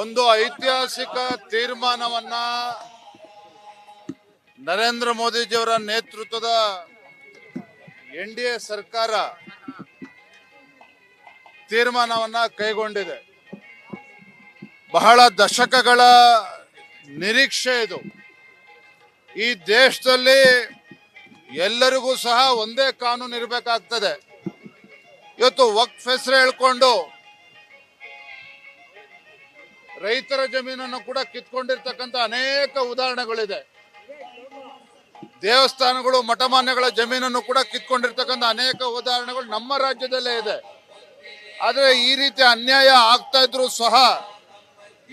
ಒಂದು ಐತಿಹಾಸಿಕ ತೀರ್ಮಾನವನ್ನ ನರೇಂದ್ರ ಮೋದಿಜಿಯವರ ನೇತೃತ್ವದ NDA ಸರ್ಕಾರ ತೀರ್ಮಾನವನ್ನ ಕೈಗೊಂಡಿದೆ. ಬಹಳ ದಶಕಗಳ ನಿರೀಕ್ಷೆ ಇದು. ಈ ದೇಶದಲ್ಲಿ ಎಲ್ಲರಿಗೂ ಸಹ ಒಂದೇ ಕಾನೂನು ಇರಬೇಕಾಗ್ತದೆ. ಇವತ್ತು ವಕ್ಫ್ ಹೆಸರು ಹೇಳ್ಕೊಂಡು ರೈತರ ಜಮೀನನ್ನು ಕೂಡ ಕಿತ್ಕೊಂಡಿರ್ತಕ್ಕಂಥ ಅನೇಕ ಉದಾಹರಣೆಗಳಿದೆ. ದೇವಸ್ಥಾನಗಳು ಮಠಮಾನ್ಯಗಳ ಜಮೀನನ್ನು ಕೂಡ ಕಿತ್ಕೊಂಡಿರ್ತಕ್ಕಂಥ ಅನೇಕ ಉದಾಹರಣೆಗಳು ನಮ್ಮ ರಾಜ್ಯದಲ್ಲೇ ಇದೆ. ಆದರೆ ಈ ರೀತಿ ಅನ್ಯಾಯ ಆಗ್ತಾ ಇದ್ರು ಸಹ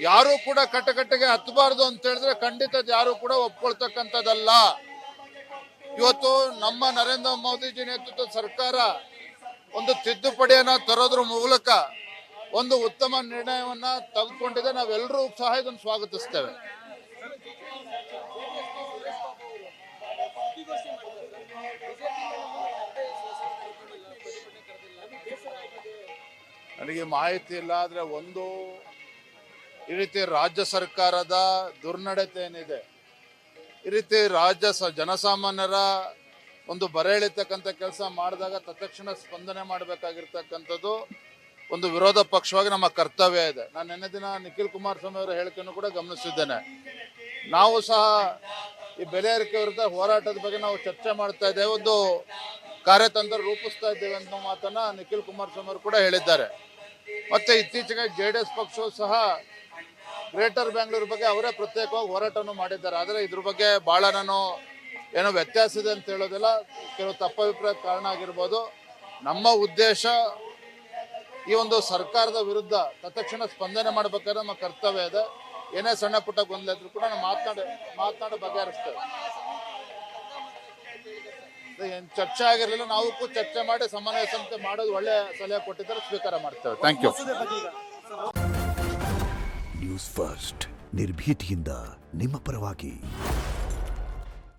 ಯಾರು ಕೂಡ ಕಟ್ಟಕಟ್ಟೆಗೆ ಹತ್ತಬಾರ್ದು ಅಂತ ಹೇಳಿದ್ರೆ ಖಂಡಿತ ಯಾರು ಕೂಡ ಒಪ್ಕೊಳ್ತಕ್ಕಂಥದ್ದಲ್ಲ. ಇವತ್ತು ನಮ್ಮ ನರೇಂದ್ರ ಮೋದಿಜಿ ನೇತೃತ್ವದ ಸರ್ಕಾರ ಒಂದು ತಿದ್ದುಪಡಿಯನ್ನ ತರೋದ್ರ ಮೂಲಕ ಒಂದು ಉತ್ತಮ ನಿರ್ಣಯವನ್ನ ತೆಗೆದುಕೊಂಡಿದೆ. ನಾವೆಲ್ಲರೂ ಸಹ ಇದನ್ನು ಸ್ವಾಗತಿಸ್ತೇವೆ. ನನಗೆ ಮಾಹಿತಿ ಇಲ್ಲ. ಆದ್ರೆ ಒಂದು ಈ ರೀತಿ ರಾಜ್ಯ ಸರ್ಕಾರದ ದುರ್ನಡತೆ ಏನಿದೆ, ಈ ರೀತಿ ಜನಸಾಮಾನ್ಯರ ಒಂದು ಬರೆ ಎಳಿತಕ್ಕಂಥ ಕೆಲಸ ಮಾಡಿದಾಗ ತತ್ಕ್ಷಣ ಸ್ಪಂದನೆ ಮಾಡಬೇಕಾಗಿರ್ತಕ್ಕಂಥದ್ದು ಒಂದು ವಿರೋಧ ಪಕ್ಷವಾಗಿ ನಮ್ಮ ಕರ್ತವ್ಯ ಇದೆ. ನಾನು ನಿನ್ನೆ ದಿನ ನಿಖಿಲ್ ಕುಮಾರಸ್ವಾಮಿ ಅವರ ಹೇಳಿಕೆಯನ್ನು ಕೂಡ ಗಮನಿಸಿದ್ದೇನೆ. ನಾವು ಸಹ ಈ ಬೆಲೆ ಏರಿಕೆ ವಿರುದ್ಧ ಹೋರಾಟದ ಬಗ್ಗೆ ನಾವು ಚರ್ಚೆ ಮಾಡ್ತಾ ಇದ್ದೇವೆ, ಒಂದು ಕಾರ್ಯತಂತ್ರ ರೂಪಿಸ್ತಾ ಇದ್ದೇವೆ ಅಂತ ಮಾತನ್ನ ನಿಖಿಲ್ ಕುಮಾರಸ್ವಾಮಿ ಅವರು ಕೂಡ ಹೇಳಿದ್ದಾರೆ. ಮತ್ತೆ ಇತ್ತೀಚೆಗೆ JDS ಪಕ್ಷವು ಸಹ ಗ್ರೇಟರ್ ಬೆಂಗಳೂರು ಬಗ್ಗೆ ಅವರೇ ಪ್ರತ್ಯೇಕವಾಗಿ ಹೋರಾಟವನ್ನು ಮಾಡಿದ್ದಾರೆ. ಆದರೆ ಇದ್ರ ಬಗ್ಗೆ ಬಹಳ ನಾನು ಏನೋ ವ್ಯತ್ಯಾಸ ಇದೆ ಅಂತ ಹೇಳೋದಿಲ್ಲ, ಕೆಲವು ತಪ್ಪಭಿಪ್ರಾಯ ಕಾರಣ ಆಗಿರ್ಬೋದು. ನಮ್ಮ ಉದ್ದೇಶ ಈ ಒಂದು ಸರ್ಕಾರದ ವಿರುದ್ಧ ತತ್ಕ್ಷಣ ಸ್ಪಂದನೆ ಮಾಡಬೇಕಾದ್ರೆ ನಮ್ಮ ಕರ್ತವ್ಯ ಇದೆ. ಏನೇ ಸಣ್ಣ ಪುಟ್ಟ ಗೊಂದಲ ಇದ್ರು ಕೂಡ ನಾವು ಮಾತನಾಡಿ ಬಗೆಹರಿಸ್ತೇವೆ. ಏನ್ ಚರ್ಚೆ ಆಗಿರಲಿಲ್ಲ, ನಾವು ಕೂಡ ಚರ್ಚೆ ಮಾಡಿ ಸಮನ್ವಯ ಸಮಿತಿ ಮಾಡೋದು ಒಳ್ಳೆ ಸಲಹೆ ಕೊಟ್ಟಿದ್ದಾರೆ, ಸ್ವೀಕಾರ ಮಾಡ್ತೇವೆ. Thank you. ನ್ಯೂಸ್ ಫಸ್ಟ್ ನಿರ್ಭೀತಿಯಿಂದ ನಿಮ್ಮ ಪರವಾಗಿ.